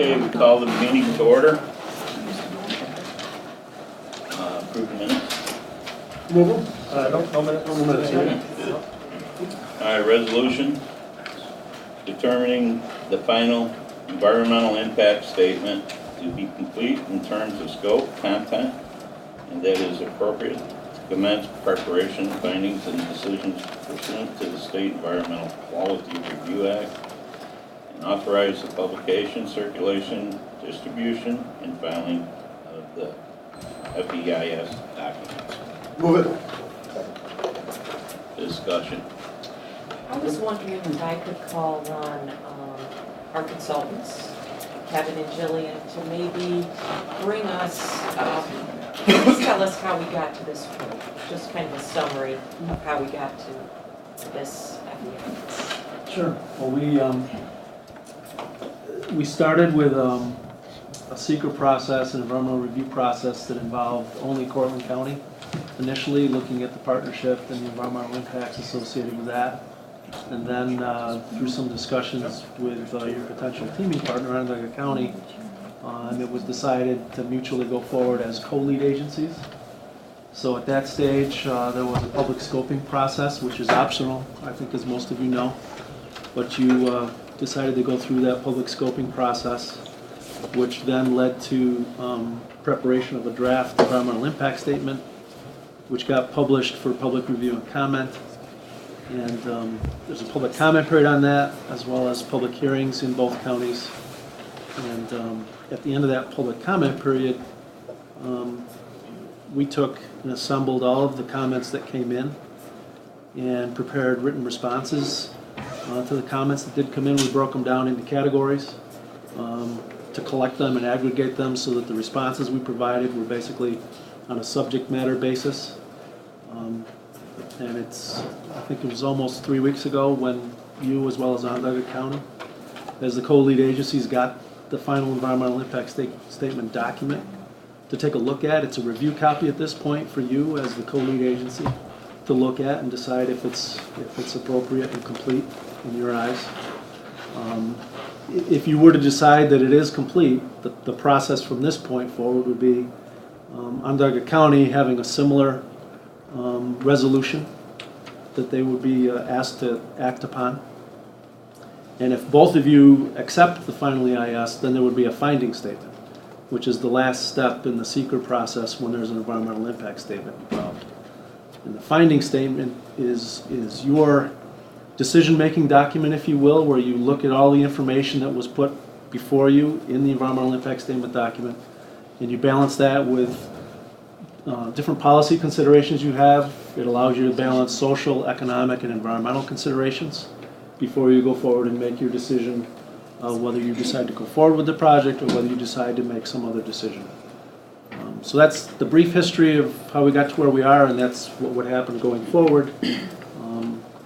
Okay, we call the meeting to order. Approve minutes. Move them. No minutes. All right, resolution determining the final environmental impact statement to be complete in terms of scope, content, and that is appropriate to commence preparation, findings, and decisions pursuant to the State Environmental Quality Review Act, and authorize the publication, circulation, distribution, and filing of the FEIS documents. Move it. Discussion. I was wondering if I could call on our consultants, Kevin and Jillian, to maybe bring us, please tell us how we got to this point. Just kind of a summary of how we got to this FEIS. Sure. Well, we started with a secret process, an environmental review process that involved only Cortland County. Initially, looking at the partnership and the environmental impacts associated with that. And then through some discussions with your potential teaming partner, Onondaga County, it was decided to mutually go forward as co-lead agencies. So at that stage, there was a public scoping process, which is optional, I think, as most of you know. But you decided to go through that public scoping process, which then led to preparation of a draft environmental impact statement, which got published for public review and comment. And there's a public comment period on that, as well as public hearings in both counties. And at the end of that public comment period, we took and assembled all of the comments that came in and prepared written responses to the comments that did come in. We broke them down into categories to collect them and aggregate them so that the responses we provided were basically on a subject matter basis. And I think it was almost 3 weeks ago when you, as well as Onondaga County, as the co-lead agencies, got the final environmental impact statement document to take a look at. It's a review copy at this point for you as the co-lead agency to look at and decide if it's appropriate and complete in your eyes. If you were to decide that it is complete, the process from this point forward would be Onondaga County having a similar resolution that they would be asked to act upon. And if both of you accept the final EIS, then there would be a finding statement, which is the last step in the secret process when there's an environmental impact statement involved. And the finding statement is your decision-making document, if you will, where you look at all the information that was put before you in the environmental impact statement document, and you balance that with different policy considerations you have. It allows you to balance social, economic, and environmental considerations before you go forward and make your decision whether you decide to go forward with the project or whether you decide to make some other decision. So that's the brief history of how we got to where we are, and that's what would happen going forward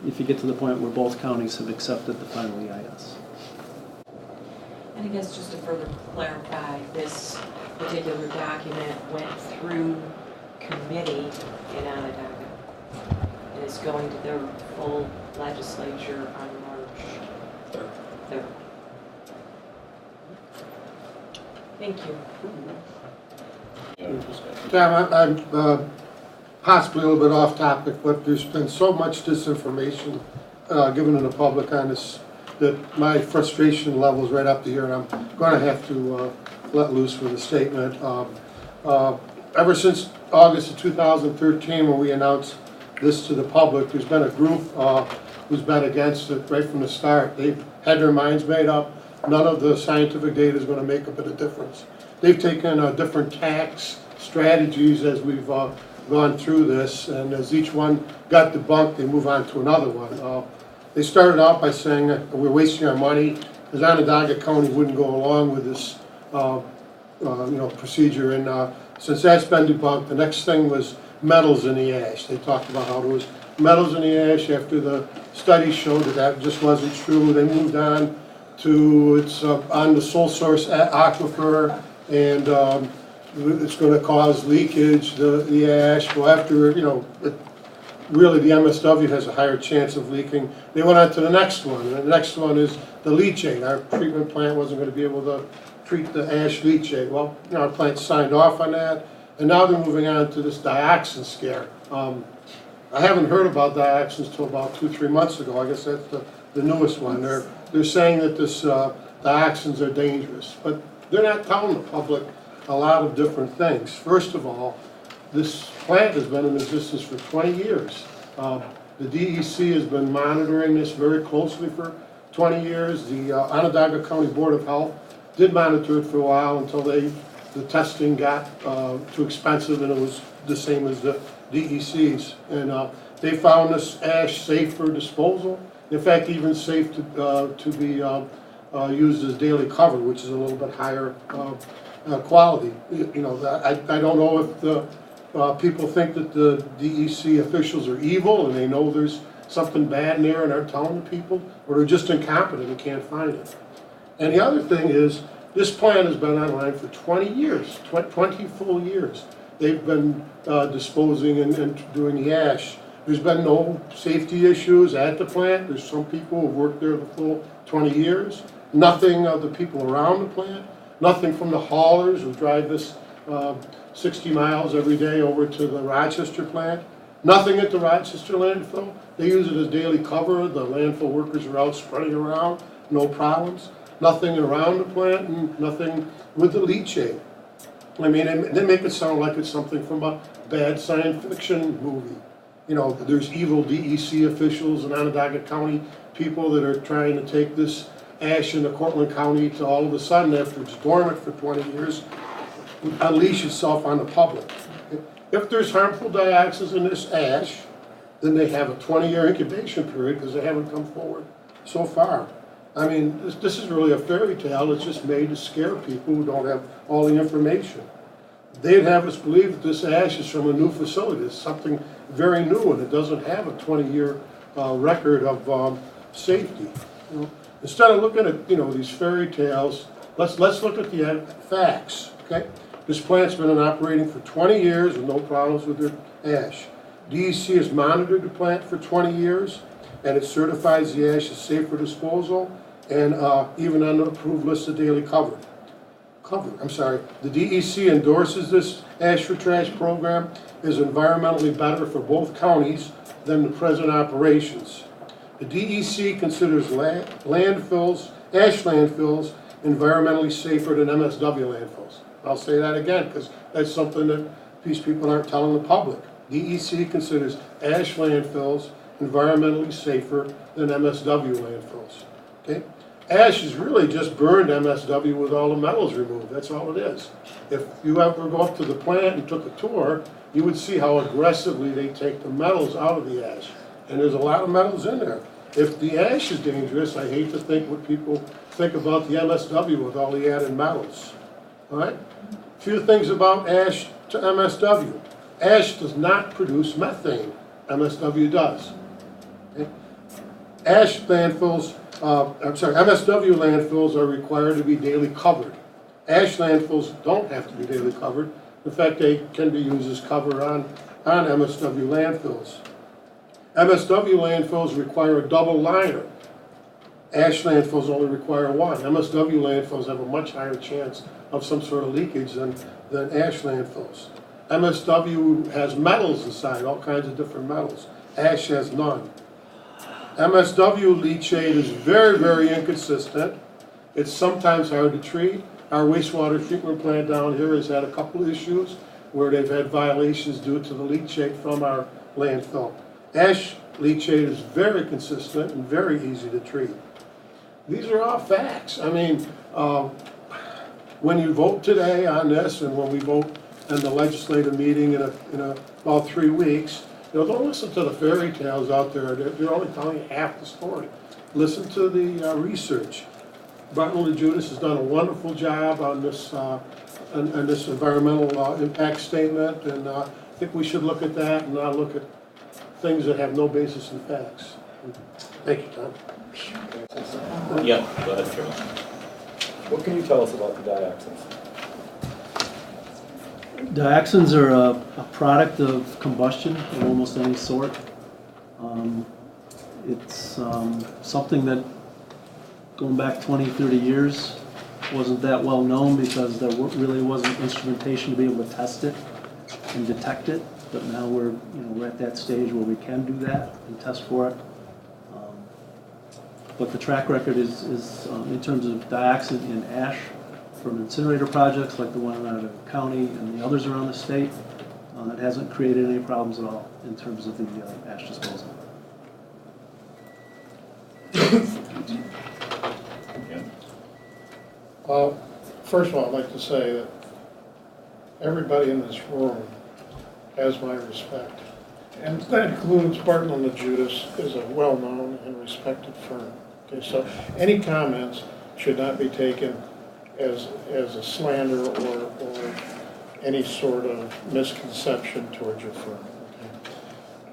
if you get to the point where both counties have accepted the final EIS. And I guess just to further clarify, this particular document went through committee in Onondaga and is going to their full legislature on March 3rd. Thank you. Tom, I'm possibly a little bit off topic, but there's been so much disinformation given to the public on this that my frustration level is right up to here, and I'm going to have to let loose with a statement. Ever since August of 2013, when we announced this to the public, there's been a group who's been against it right from the start. They've had their minds made up. None of the scientific data is going to make a bit of difference. They've taken different tax strategies as we've gone through this, and as each one got debunked, they move on to another one. They started out by saying that we're wasting our money because Onondaga County wouldn't go along with this procedure, and since that's been debunked, the next thing was metals in the ash. They talked about how there was metals in the ash after the study showed that just wasn't true. They moved on to it's on the sole source aquifer, and it's going to cause leakage, the ash. Well, after, really the MSW has a higher chance of leaking. They went on to the next one, and the next one is the leachate. Our treatment plant wasn't going to be able to treat the ash leachate. Well, you know, our plant signed off on that, and now they're moving on to this dioxin scare. I haven't heard about dioxins until about 2-3 months ago. I guess that's the newest one. They're saying that this dioxins are dangerous, but they're not telling the public a lot of different things. First of all, this plant has been in existence for 20 years. The DEC has been monitoring this very closely for 20 years. The Onondaga County Board of Health did monitor it for a while until the testing got too expensive and it was the same as the DEC's. And they found this ash safe for disposal. In fact, even safe to be used as daily cover, which is a little bit higher quality. You know, I don't know if the people think that the DEC officials are evil and they know there's something bad in there and aren't telling the people, or they're just incompetent and can't find it. And the other thing is, this plant has been online for 20 years, 20 full years. They've been disposing and doing the ash. There's been no safety issues at the plant. There's some people who've worked there the full 20 years. Nothing of the people around the plant, nothing from the haulers who drive this 60 miles every day over to the Rochester plant. Nothing at the Rochester landfill. They use it as daily cover. The landfill workers are out spreading around, no problems. Nothing around the plant and nothing with the leachate. I mean, they make it sound like it's something from a bad science fiction movie. You know, there's evil DEC officials and Onondaga County people that are trying to take this ash into Cortland County to all of a sudden, after it's dormant for 20 years, unleash itself on the public. If there's harmful dioxins in this ash, then they have a 20-year incubation period because they haven't come forward so far. I mean, this is really a fairy tale. It's just made to scare people who don't have all the information. They'd have us believe that this ash is from a new facility. It's something very new, and it doesn't have a 20-year record of safety. You know? Instead of looking at these fairy tales, let's look at the facts. Okay, this plant's been operating for 20 years with no problems with their ash. DEC has monitored the plant for 20 years, and it certifies the ash as safe for disposal, and even on the approved list of daily cover. The DEC endorses this ash for trash program as environmentally better for both counties than the present operations. The DEC considers ash landfills environmentally safer than MSW landfills. I'll say that again because that's something that these people aren't telling the public. DEC considers ash landfills environmentally safer than MSW landfills. Okay? Ash is really just burned MSW with all the metals removed. That's all it is. If you ever go up to the plant and took a tour, you would see how aggressively they take the metals out of the ash. And there's a lot of metals in there. If the ash is dangerous, I hate to think what people think about the MSW with all the added metals. All right? A few things about ash to MSW. Ash does not produce methane. MSW does. Okay? MSW landfills are required to be daily covered. Ash landfills don't have to be daily covered. In fact, they can be used as cover on MSW landfills. MSW landfills require a double liner. Ash landfills only require one. MSW landfills have a much higher chance of some sort of leakage than ash landfills. MSW has metals inside, all kinds of different metals. Ash has none. MSW leachate is very, very inconsistent. It's sometimes hard to treat. Our wastewater treatment plant down here has had a couple issues where they've had violations due to the leachate from our landfill. Ash leachate is very consistent and very easy to treat. These are all facts. I mean, when you vote today on this and when we vote in the legislative meeting in about 3 weeks, don't listen to the fairy tales out there. They're only telling you half the story. Listen to the research. Barton Judas has done a wonderful job on this environmental impact statement, and I think we should look at that and not look at things that have no basis in facts. Thank you, Tom. Yeah, go ahead, Charlie. What can you tell us about the dioxins? Dioxins are a product of combustion of almost any sort. It's something that, going back 20, 30 years, wasn't that well known because there really wasn't instrumentation to be able to test it and detect it. But now we're at that stage where we can do that and test for it. But the track record is in terms of dioxin in ash from incinerator projects like the one out of the county and the others around the state, it hasn't created any problems at all in terms of the ash disposal. Well, first of all, I'd like to say that everybody in this room has my respect. And that includes Barton and Judas is a well-known and respected firm. Okay, so any comments should not be taken as a slander or any sort of misconception towards your firm.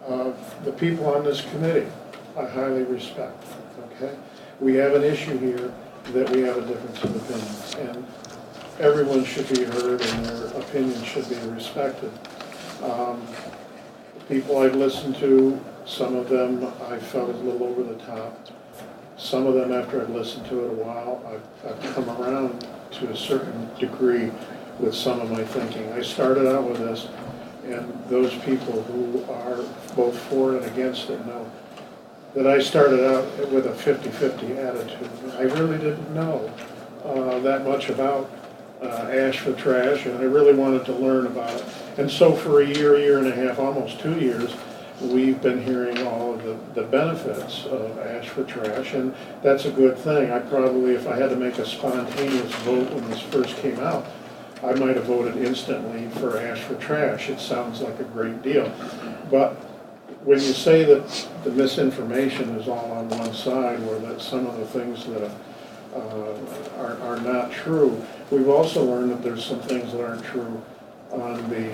Okay? The people on this committee, I highly respect. Okay, we have an issue here that we have a difference of opinions, and everyone should be heard and their opinions should be respected. The people I've listened to, some of them I felt a little over the top. Some of them, after I've listened to it a while, I've come around to a certain degree with some of my thinking. I started out with this, and those people who are both for and against it know that I started out with a 50-50 attitude. I really didn't know that much about ash for trash, and I really wanted to learn about it. And so for a year and a half, almost 2 years, we've been hearing all of the benefits of ash for trash, and that's a good thing. I probably, if I had to make a spontaneous vote when this first came out, I might have voted instantly for ash for trash. It sounds like a great deal. But when you say that the misinformation is all on one side, or that some of the things that are not true, we've also learned that there's some things that aren't true on the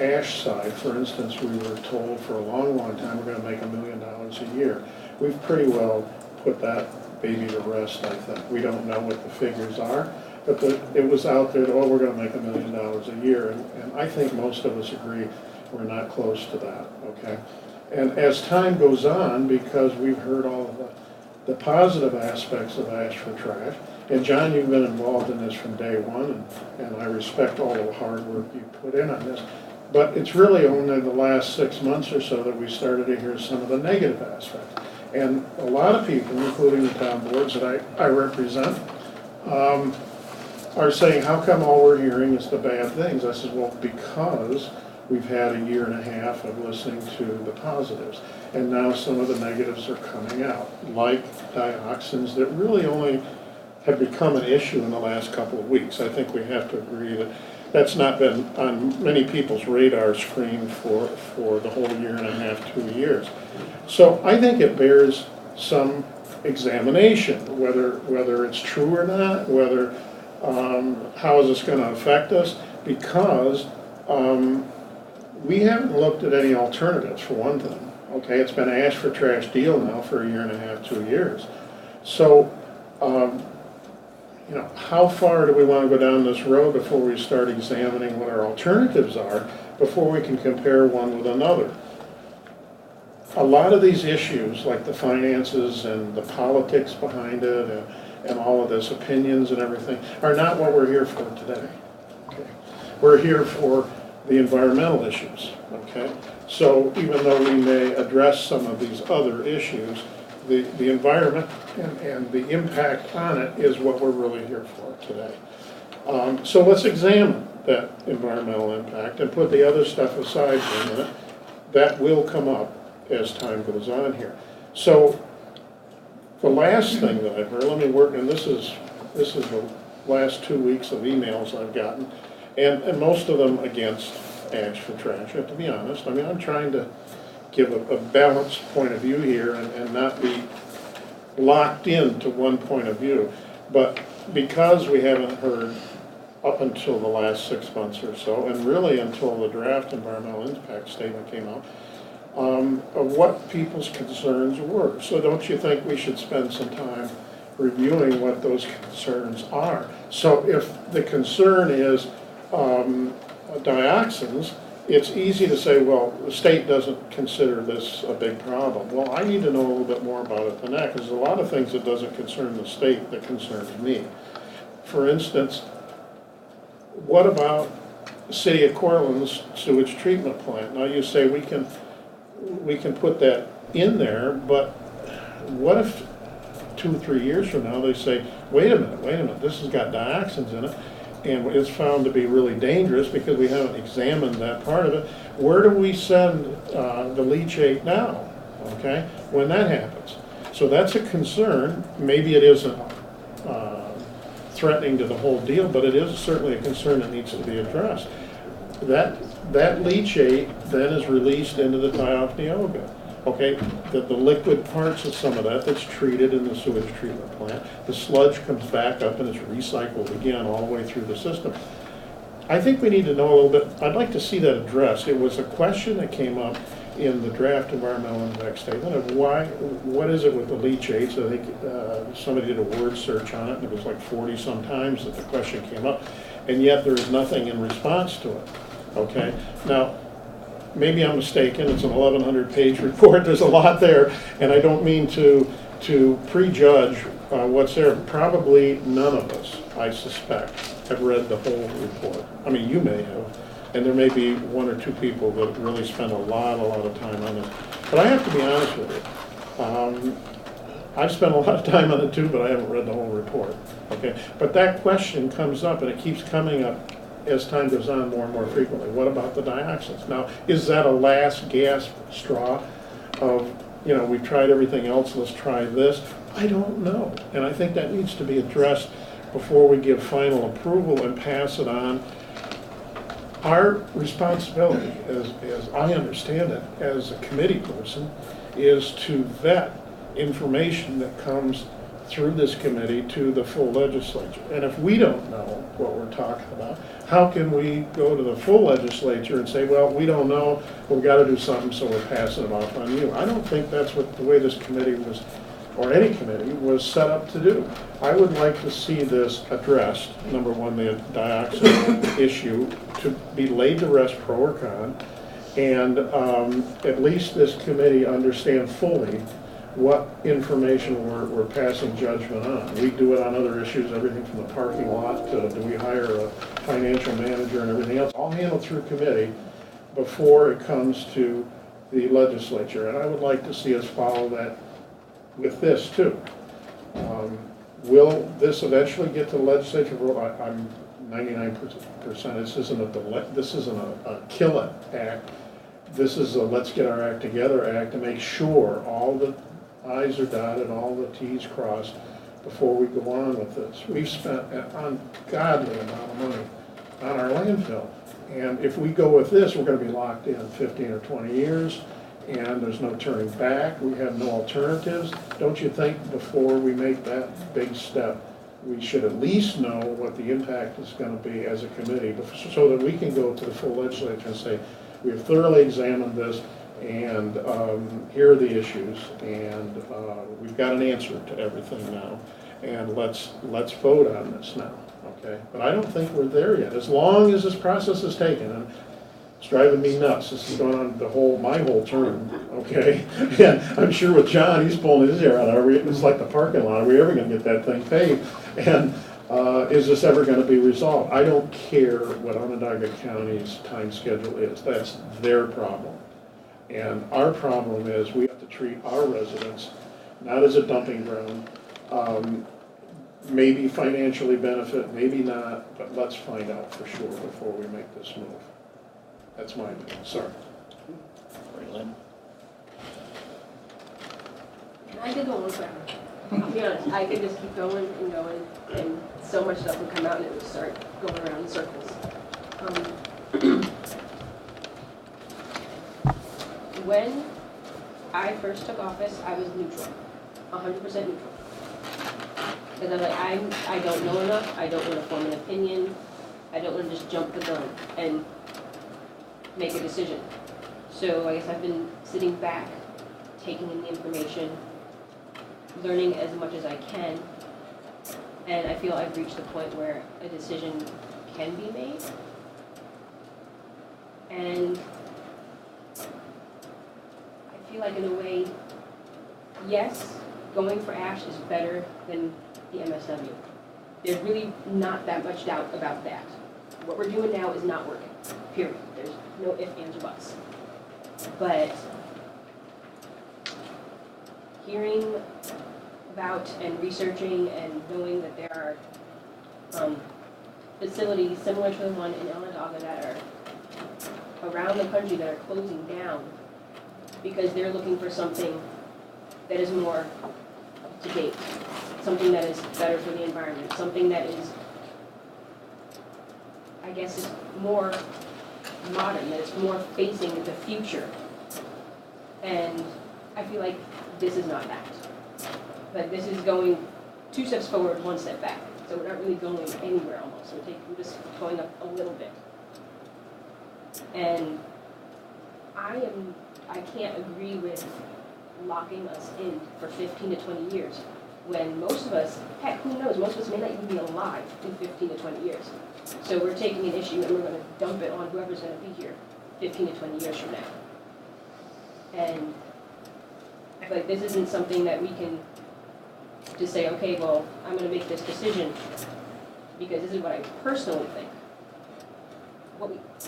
ash side. For instance, we were told for a long time we're going to make $1 million a year. We've pretty well put that baby to rest, I think. We don't know what the figures are, but it was out there that, oh, we're going to make $1 million a year, and I think most of us agree we're not close to that, okay? And as time goes on, because we've heard all of the positive aspects of ash for trash, and John, you've been involved in this from day one, and I respect all the hard work you put in on this, but it's really only the last 6 months or so that we started to hear some of the negative aspects. And a lot of people, including the town boards that I represent, are saying, how come all we're hearing is the bad things? I said, well, because we've had a year and a half of listening to the positives, and now some of the negatives are coming out, like dioxins that really only have become an issue in the last couple of weeks. I think we have to agree that that's not been on many people's radar screen for the whole year and a half, 2 years. So I think it bears some examination, whether it's true or not, whether how is this going to affect us, because we haven't looked at any alternatives, for one thing. Okay, it's been ash for trash deal now for a year and a half, 2 years. So, you know, how far do we want to go down this road before we start examining what our alternatives are, before we can compare one with another? A lot of these issues, like the finances and the politics behind it, and all of this, opinions and everything, are not what we're here for today. Okay, we're here for the environmental issues. Okay, so even though we may address some of these other issues, the environment and the impact on it is what we're really here for today. So let's examine that environmental impact and put the other stuff aside for a minute. That will come up as time goes on here. So the last thing that I've heard, let me work, and this is the last 2 weeks of emails I've gotten, and most of them against ash for trash, I have to be honest. I mean, I'm trying to give a balanced point of view here and not be locked into one point of view. But because we haven't heard up until the last 6 months or so, and really until the draft environmental impact statement came out, of what people's concerns were. So don't you think we should spend some time reviewing what those concerns are? So if the concern is dioxins, it's easy to say, well, the state doesn't consider this a big problem. Well, I need to know a little bit more about it than that, because there's a lot of things that doesn't concern the state that concerns me. for instance, what about the city of Cortland's sewage treatment plant? Now, you say we can put that in there, but what if 2 or 3 years from now, they say, wait a minute, this has got dioxins in it, and it's found to be really dangerous because we haven't examined that part of it. Where do we send the leachate now, okay, when that happens? So that's a concern. Maybe it isn't threatening to the whole deal, but it is certainly a concern that needs to be addressed. That leachate then is released into the Tioga. Okay, the liquid parts of some of that's treated in the sewage treatment plant. The sludge comes back up and it's recycled again all the way through the system. I think we need to know a little bit, I'd like to see that addressed. It was a question that came up in the draft environmental impact statement of what is it with the leachates? I think somebody did a word search on it, and it was like 40 some times that the question came up, and yet there is nothing in response to it, okay? Now, maybe I'm mistaken, it's an 1,100 page report, there's a lot there, and I don't mean to prejudge what's there. Probably none of us, I suspect, have read the whole report. I mean, you may have, and there may be 1 or 2 people that really spend a lot of time on this. But I have to be honest with you. I've spent a lot of time on it too, but I haven't read the whole report, okay? But that question comes up, and it keeps coming up as time goes on more and more frequently. What about the dioxins? Now, is that a last gasp straw of, you know, we've tried everything else, let's try this? I don't know. And I think that needs to be addressed before we give final approval and pass it on. Our responsibility, as I understand it, as a committee person, is to vet information that comes through this committee to the full legislature. And if we don't know what we're talking about, how can we go to the full legislature and say, well, we don't know, we've got to do something, so we're passing it off on you? I don't think that's what the way this committee was, or any committee, was set up to do. I would like to see this addressed, number one, the dioxin issue, to be laid to rest pro or con, and at least this committee understand fully what information we're passing judgment on. We do it on other issues, everything from the parking lot to do we hire a financial manager and everything else, all handled through committee before it comes to the legislature. And I would like to see us follow that with this too. Will this eventually get to the legislature vote? I'm 99%. This isn't a kill it act. This is a let's get our act together act to make sure all the I's are dotted, all the T's crossed before we go on with this. We've spent an ungodly amount of money on our landfill. And if we go with this, we're going to be locked in 15 or 20 years, and there's no turning back. We have no alternatives. Don't you think before we make that big step, we should at least know what the impact is going to be as a committee, so that we can go to the full legislature and say, we have thoroughly examined this, and here are the issues, and we've got an answer to everything now, and let's vote on this now, okay? But I don't think we're there yet. As long as this process is taken, and it's driving me nuts. This is going on my whole term, okay? And I'm sure with John, he's pulling his hair out. It's like the parking lot. Are we ever going to get that thing paved? And is this ever going to be resolved? I don't care what Onondaga County's time schedule is. That's their problem. And our problem is we have to treat our residents not as a dumping ground, maybe financially benefit, maybe not, but let's find out for sure before we make this move. That's my opinion. Sorry. Lynn? I could go on forever. I'll be honest, I could just keep going and going, and so much stuff would come out and it would start going around in circles. When I first took office, I was neutral, 100% neutral. Because I'm like, I don't know enough, I don't want to form an opinion, I don't want to just jump the gun and make a decision. So I guess I've been sitting back, taking in the information, learning as much as I can, and I feel I've reached the point where a decision can be made. And I feel like in a way, yes, going for ash is better than the MSW. There's really not that much doubt about that. What we're doing now is not working, period. There's no ifs, ands, or buts. But hearing about and researching and knowing that there are facilities similar to the one in Onondaga that are around the country that are closing down because they're looking for something that is more up to date, something that is better for the environment, something that is, I guess, is more modern, that it's more facing the future. And I feel like this is not that. Like this is going 2 steps forward, 1 step back. So we're not really going anywhere almost. We're just going up a little bit. And I can't agree with locking us in for 15 to 20 years when most of us, heck, who knows, most of us may not even be alive in 15 to 20 years. So we're taking an issue and we're going to dump it on whoever's going to be here 15 to 20 years from now. And I feel like this isn't something that we can just say, okay, well, I'm going to make this decision because this is what I personally think.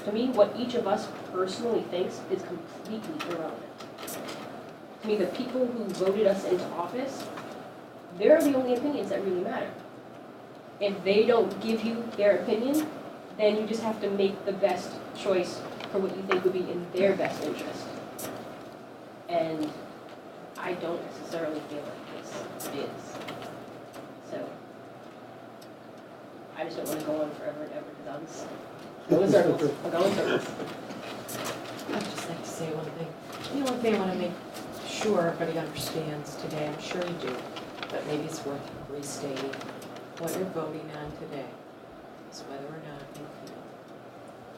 To me, what each of us personally thinks is completely irrelevant. To me, the people who voted us into office, they're the only opinions that really matter. If they don't give you their opinion, then you just have to make the best choice for what you think would be in their best interest. And I don't necessarily feel like this is. So, I just don't want to go on forever and ever because I'm going in circles. I'm going in circles. I'd just like to say one thing. The only thing I want to make sure everybody understands today, I'm sure you do, but maybe it's worth restating. What you're voting on today is whether or not you feel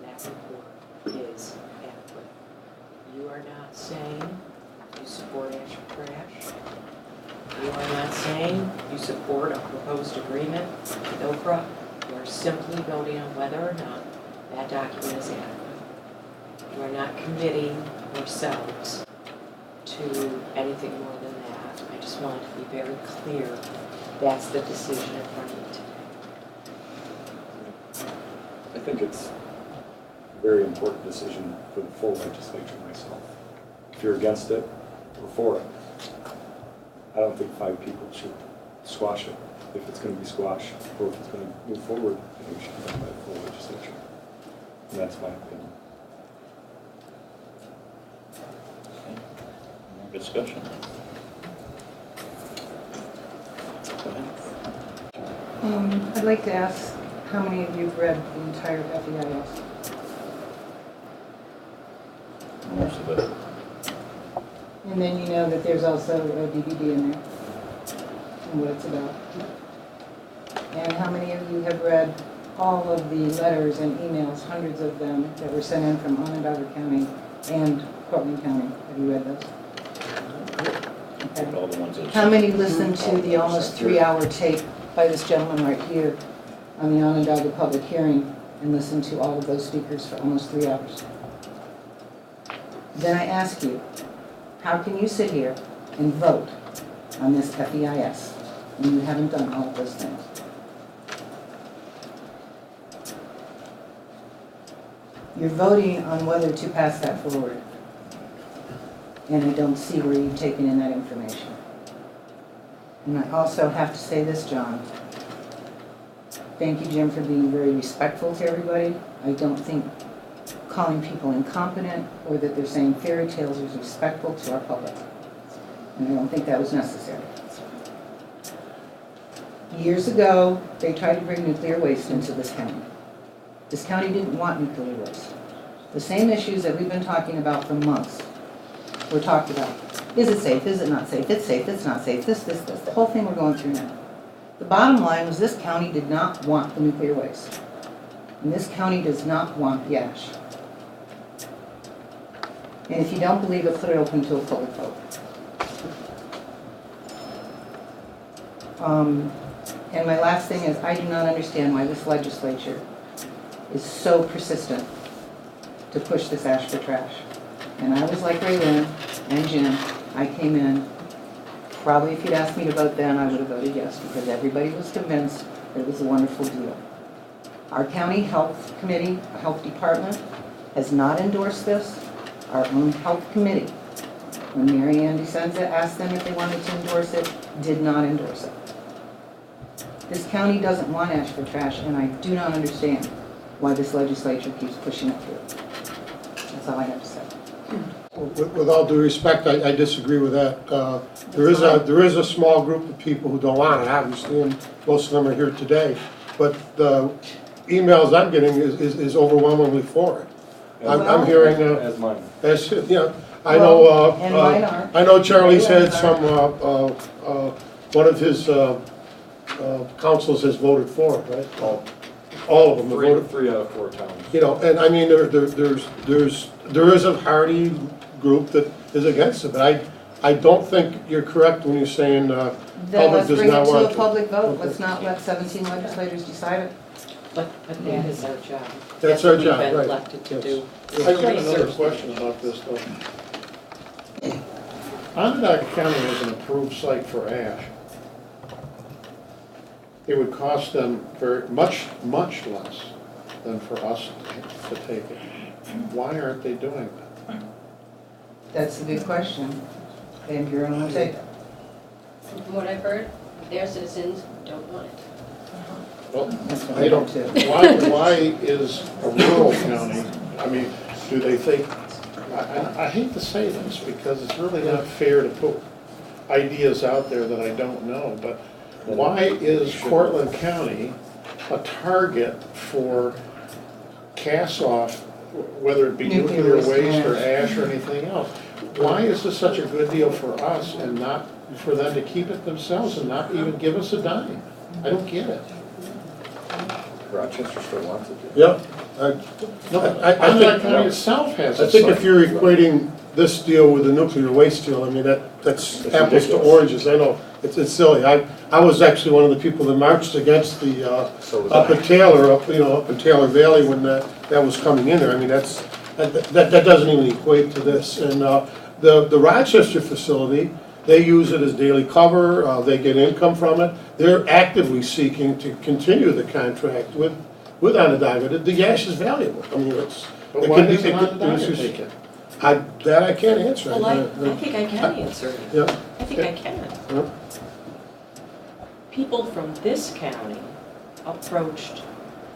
that report is adequate. You are not saying you support Ash for Trash. You are not saying you support a proposed agreement with Okra. You are simply voting on whether or not that document is adequate. You are not committing yourselves to anything more than that. I just want it to be very clear that's the decision in front of you today. I think it's a very important decision for the full legislature myself. If you're against it, or for it. I don't think 5 people should squash it. If it's going to be squashed, or if it's going to move forward, I think it should be done by the full legislature. And that's my opinion. More discussion? Go ahead. I'd like to ask how many of you have read the entire FEIS? Most of it. And then you know that there's also a DVD in there and what it's about. And how many of you have read all of the letters and emails, hundreds of them, that were sent in from Onondaga County and Cortland County? Have you read those? Okay. All the ones that. How many listened to the almost 3-hour tape by this gentleman right here on the Onondaga public hearing and listened to all of those speakers for almost 3 hours? Then I ask you, how can you sit here and vote on this FEIS when you haven't done all of those things? You're voting on whether to pass that forward. And I don't see where you've taken in that information. And I also have to say this, John. Thank you, Jim, for being very respectful to everybody. I don't think calling people incompetent or that they're saying fairy tales is respectful to our public. And I don't think that was necessary. Years ago, they tried to bring nuclear waste into this county. This county didn't want nuclear waste. The same issues that we've been talking about for months were talked about. Is it safe? Is it not safe? It's safe. It's not safe. This. The whole thing we're going through now. The bottom line was this county did not want the nuclear waste. And this county does not want the ash. And if you don't believe it, put it open to a public vote. And my last thing is, I do not understand why this legislature is so persistent to push this ash for trash. And I was like Ray Lynn and Jim. I came in, probably if you'd asked me to vote then, I would have voted yes, because everybody was convinced It was a wonderful deal. Our county health committee, health department, has not endorsed this. Our own health committee, when Mary Ann DeSenza asked them if they wanted to endorse it, did not endorse it. This county doesn't want ash for trash, and I do not understand why this legislature keeps pushing it through. That's all I have to say. With all due respect, I disagree with that. There is a small group of people who don't want it, obviously, and most of them are here today. But the emails I'm getting is overwhelmingly for it. I'm hearing, As mine. I know, And mine are. I know Charlie's had Mine some, one of his councils has voted for it, right? All of them have voted. Three out of 4 towns. You know, and I mean, there is a hardy group that is against it, but I don't think you're correct when you're saying, Then public let's does bring it not to want a to. public vote. Okay. Let's not let 17 legislators decide it. But that is our job. That's our job, what we've right. been elected to Yes. do. I've got another question about this though. Onondaga County has an approved site for ash. It would cost them very much less than for us to take it. Why aren't they doing that? That's a good question. Van Buren will take it. From what I've heard, their citizens don't want it. Well, That's what they I don't, do too. why is a rural county, I mean, do they think, I hate to say this because it's really not fair to put ideas out there that I don't know, but why is Cortland County a target for cast-off, whether it be nuclear waste or ash or anything else? Why is this such a good deal for us and not for them to keep it themselves and not even give us a dime? I don't get it. Rochester still wants it. Yep. Onondaga County itself has a I think site. if you're equating this deal with the nuclear waste deal, I mean, that's It's apples to ridiculous. oranges, I know, it's silly. I was actually one of the people that marched against the, So was up I. at Taylor, up in Taylor Valley when that was coming in there. I mean, that doesn't even equate to this. And the Rochester facility, they use it as daily cover, they get income from it. They're actively seeking to continue the contract with Onondaga. The ash is valuable. I mean, it's. But it why can be- doesn't it can- Onondaga take it? That I can't answer. Well, I think I can answer it. Yeah. I think I can. Yeah. People from this county approached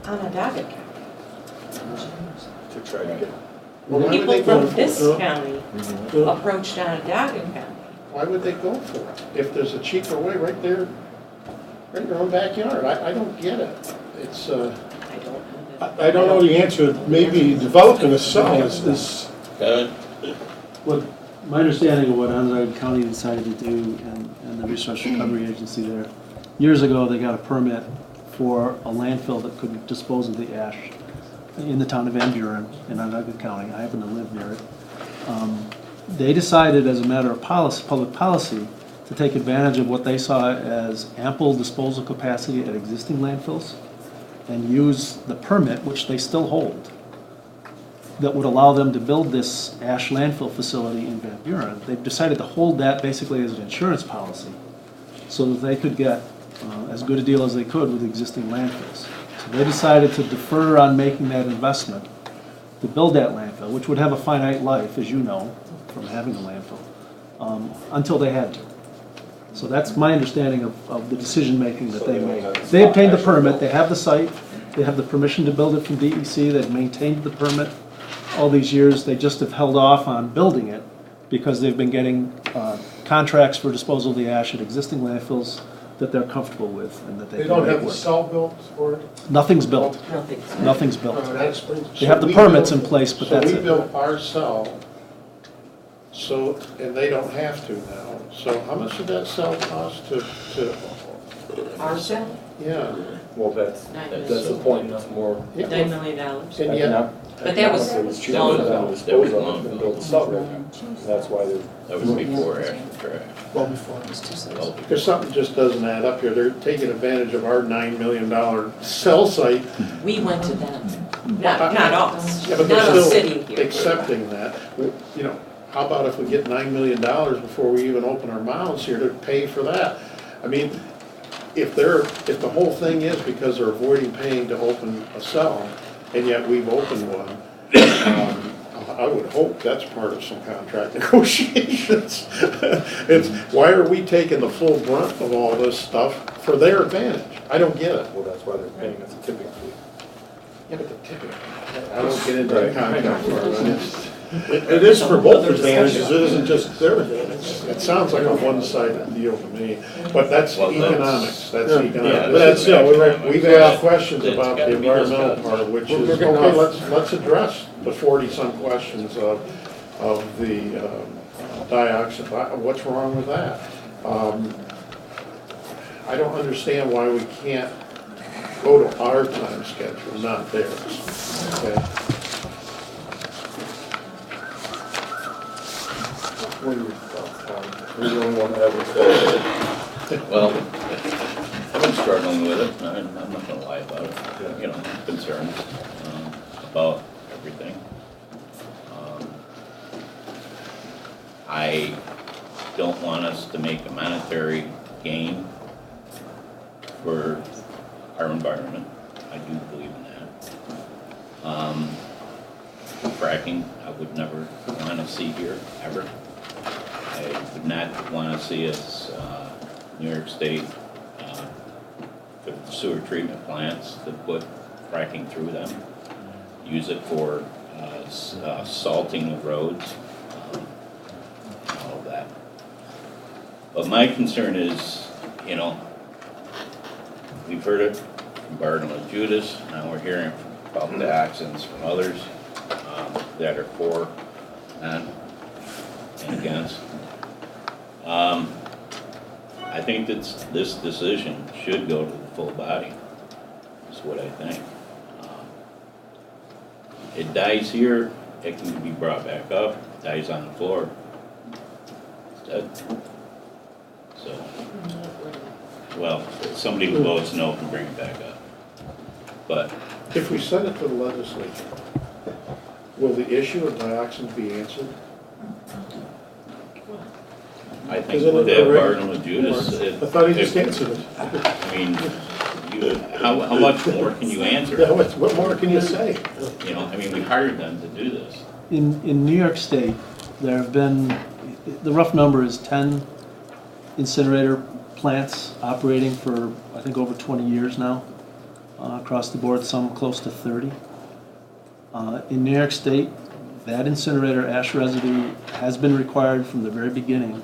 Onondaga County. To try to get. Well, why would People they go from for this it? county Yeah. approached Onondaga County. Why would they go for it? If there's a cheaper way right there, right in their own backyard, I don't get it. It's, I don't know that. I don't know the answer. Maybe developing a cell is What, my understanding of what Onondaga County decided to do and the Resource Recovery Agency there, years ago, they got a permit for a landfill that could dispose of the ash in the town of Van Buren in Onondaga County. I happen to live near it. They decided as a matter of policy, public policy, to take advantage of what they saw as ample disposal capacity at existing landfills and use the permit, which they still hold, that would allow them to build this ash landfill facility in Van Buren. They've decided to hold that basically as an insurance policy so that they could get as good a deal as they could with existing landfills. So they decided to defer on making that investment to build that landfill, which would have a finite life, as you know, from having a landfill, until they had to. So that's my understanding of the decision-making that they made. They obtained the permit, they have the site, they have the permission to build it from DEC, they've maintained the permit all these years. They just have held off on building it because they've been getting contracts for disposal of the ash at existing landfills that they're comfortable with and that they they can don't make have the work. cell built for it. Nothing's built, Nothing's. nothing's built. That explains. They have the permits in place, but that's So we it. built our cell, so, and they don't have to now. So how much did that cell cost to, Our cell, yeah? Well, that's the point, it's more. Yeah. $9 million. And yet, But that was It's cheaper long for them ago. to dispose of it than build a cell right now. That's why they're. That was before ash and trash. Well before. Well, because something just doesn't add up here. They're taking advantage of our $9 million cell site. We went to them, not us, Yeah, not but they're us still sitting here. accepting that. You know, how about if we get $9 million before we even open our mouths here to pay for that? I mean, if the whole thing is because they're avoiding paying to open a cell, and yet we've opened one, I would hope that's part of some contract negotiations. It's, why are we taking the full brunt of all this stuff for their advantage? I don't get it. Well, that's why they're paying us a tipping fee. Yeah, but the tipping, I don't get into the contract part of it. It is for both advantages, it isn't just their advantage. It sounds like a one-sided deal to me, but that's Well, that's- economics, that's Yeah. economics. Yeah, But that's, that's we've economics. got questions That's about gotta the be environmental discussed. part, which We're is, getting okay, off. let's address the 40-some questions of the dioxin. What's wrong with that? I don't understand why we can't go to our time schedule, not theirs, okay? What are your thoughts, Tom? You're the only one that ever said it. Well, I've been struggling with it, I'm not gonna lie about it, you know, concerns about everything. I don't want us to make a monetary gain for our environment, I do believe in that. Fracking, I would never wanna see here, ever. I would not want to see us, New York State, for sewer treatment plants to put fracking through them, use it for salting of roads, and all of that. But my concern is, you know, we've heard it from Barton and Judas, now we're hearing about the actions from others that are for and against. I think that this decision should go to the full body, is what I think. It dies here, it can be brought back up, it dies on the floor, it's dead. So, well, somebody who votes no can bring it back up. But, If we send it to the legislature, will the issue of dioxin be answered? I think Isn't with it that already- Barton with Judas, I thought he just answered it. I mean, how much more can you answer? Yeah, what more can you say? You know, I mean, we hired them to do this. In New York State, there have been, the rough number is 10 incinerator plants operating for, I think, over 20 years now, across the board, some close to 30. In New York State, that incinerator ash residue has been required from the very beginning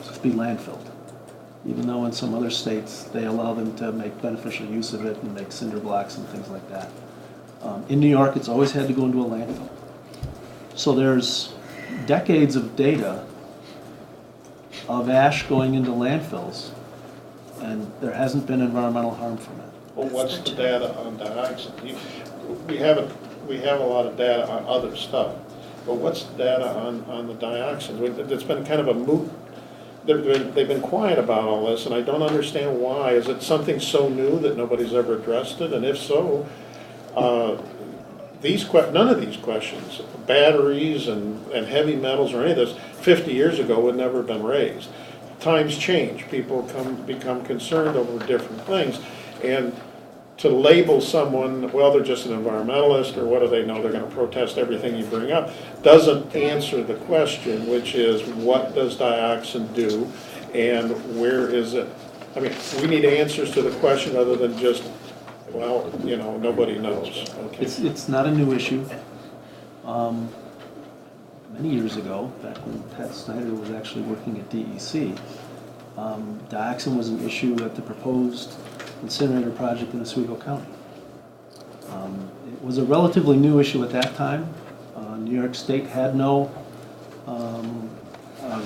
to be landfilled, even though in some other states, they allow them to make beneficial use of it and make cinder blocks and things like that. In New York, it's always had to go into a landfill. So there's decades of data of ash going into landfills, and there hasn't been environmental harm from it. Well, what's the data on dioxin? We have a lot of data on other stuff, but what's the data on the dioxin? It's been kind of a moot, they've been quiet about all this, and I don't understand why. Is it something so new that nobody's ever addressed it? And if so, none of these questions, batteries and heavy metals or any of this, 50 years ago would never have been raised. Times change, people become concerned over different things, and to label someone, well, they're just an environmentalist, or what do they know, they're gonna protest everything you bring up, doesn't answer the question, which is, what does dioxin do, and where is it? I mean, we need answers to the question other than just, well, you know, nobody knows. Okay. It's not a new issue. Many years ago, back when Pat Snyder was actually working at DEC, dioxin was an issue at the proposed incinerator project in Oswego County. It was a relatively new issue at that time. New York State had no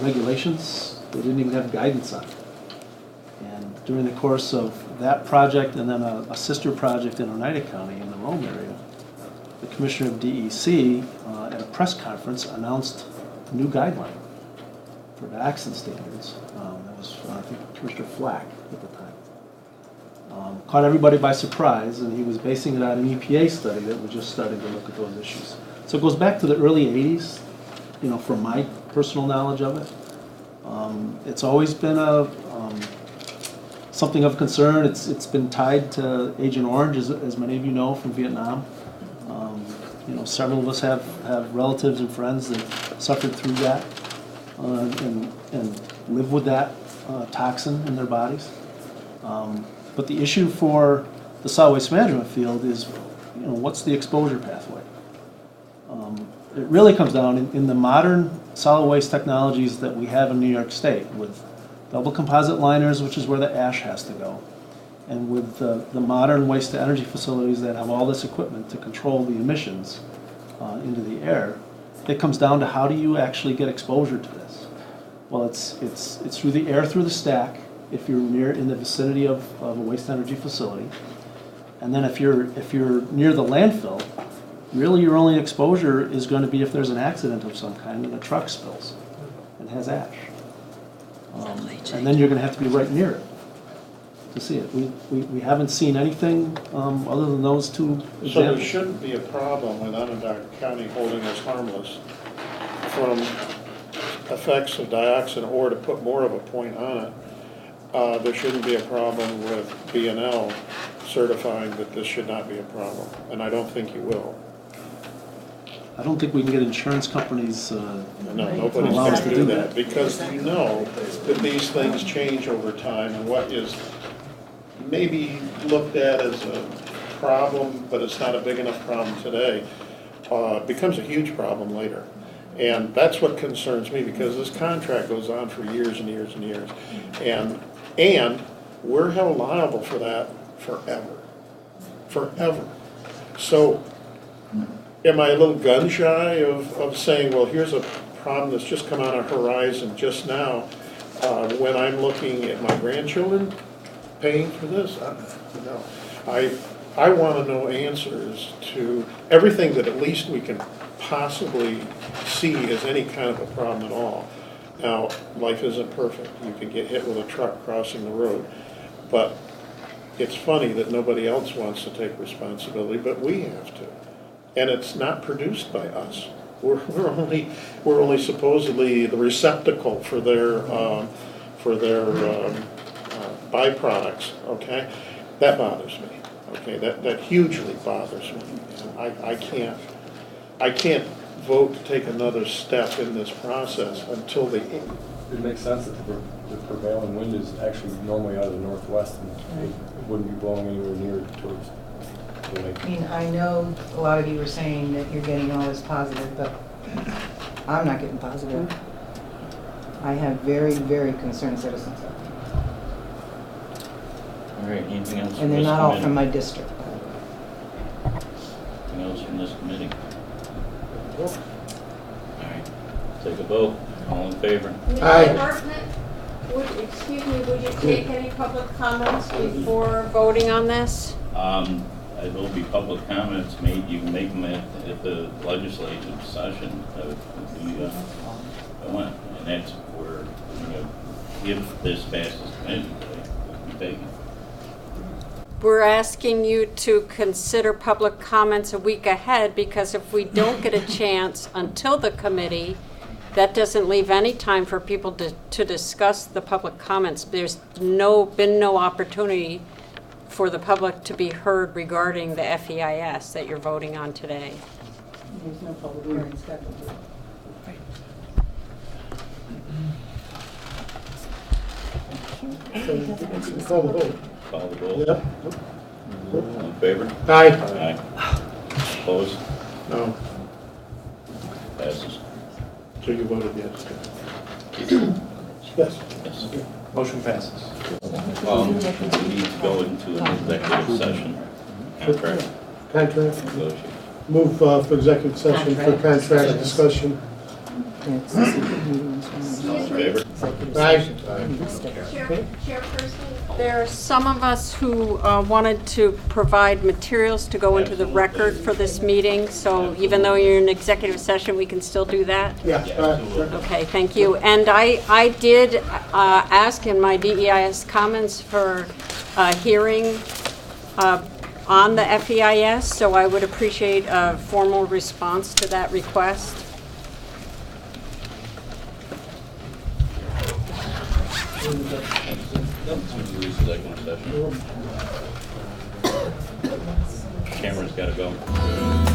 regulations. They didn't even have guidance on it. And during the course of that project and then a sister project in Oneida County in the Rome area, the commissioner of DEC at a press conference announced a new guideline for dioxin standards. That was, I think, Commissioner Flack at the time. Caught everybody by surprise, and he was basing it on an EPA study that was just starting to look at those issues. So it goes back to the early 80s, you know, from my personal knowledge of it. It's always been something something of concern. It's been tied to Agent Orange, as many of you know, from Vietnam. Several of us have relatives and friends that suffered through that and live with that toxin in their bodies. But the issue for the solid waste management field is, what's the exposure pathway? It really comes down in the modern solid waste technologies that we have in New York State, with double composite liners, which is where the ash has to go, and with the modern waste to energy facilities that have all this equipment to control the emissions into the air. It comes down to, how do you actually get exposure to this? Well, it's through the air through the stack, if you're in the vicinity of a waste energy facility. And then if you're near the landfill, really your only exposure is going to be if there's an accident of some kind and a truck spills and has ash. And then you're going to have to be right near it to see it. We haven't seen anything other than those two So examples. there shouldn't be a problem with Onondaga County holding us harmless from effects of dioxin, or to put more of a point on it, there shouldn't be a problem with B&L certifying that this should not be a problem, and I don't think you will. I don't think we can get insurance companies. No, nobody's Allow us going to to do do that, because you know that these things change over time, and what is maybe looked at as a problem, but it's not a big enough problem today, becomes a huge problem later. And that's what concerns me, because this contract goes on for years and years and years. And we're held liable for that forever. Forever. So am I a little gun shy of saying, well, here's a problem that's just come on our horizon just now, when I'm looking at my grandchildren paying for this? No. I want to know answers to everything that at least we can possibly see as any kind of a problem at all. Now, life isn't perfect. You can get hit with a truck crossing the road. But it's funny that nobody else wants to take responsibility, but we have to. And it's not produced by us. We're only supposedly the receptacle for their byproducts. Okay, that bothers me. Okay, that hugely bothers me. And I can't vote to take another step in this process until the. It makes sense that the prevailing wind is actually normally out of the northwest, and it wouldn't be blowing anywhere near towards the lake. I mean, I know a lot of you are saying that you're getting all this positive, but I'm not getting positive. I have very, very concerned citizens out there. All right, anything else from And they're this not all committee? from my district. Anything else from this committee? All right, take a vote. All in favor? Aye. Mr. Cortland, excuse me, would you take any public comments before voting on this? There will be public comments made. You can make them at the legislative session if we want. And that's where, if this passes committee, we'll be taking. We're asking you to consider public comments a week ahead, because if we don't get a chance until the committee, that doesn't leave any time for people to discuss the public comments. There's been no opportunity for the public to be heard regarding the FEIS that you're voting on today. There's no public hearing scheduled. Call the vote. Call the vote. Yep. All in favor? Aye. Aye. Opposed? No, Passes. so you voted yes. Yes. Yes. Motion passes. We need to go into an executive session. Contract Contract. negotiation. Move for executive session for contract discussion. It's the secret meetings. All in favor? Aye. Chairperson, there are some of us who wanted to provide materials to go into the record for this meeting, so even though you're in executive session, we can still do that? Yeah. Sure. Okay, thank you. And I did ask in my DEIS comments for a hearing on the FEIS, so I would appreciate a formal response to that request. Camera's gotta go.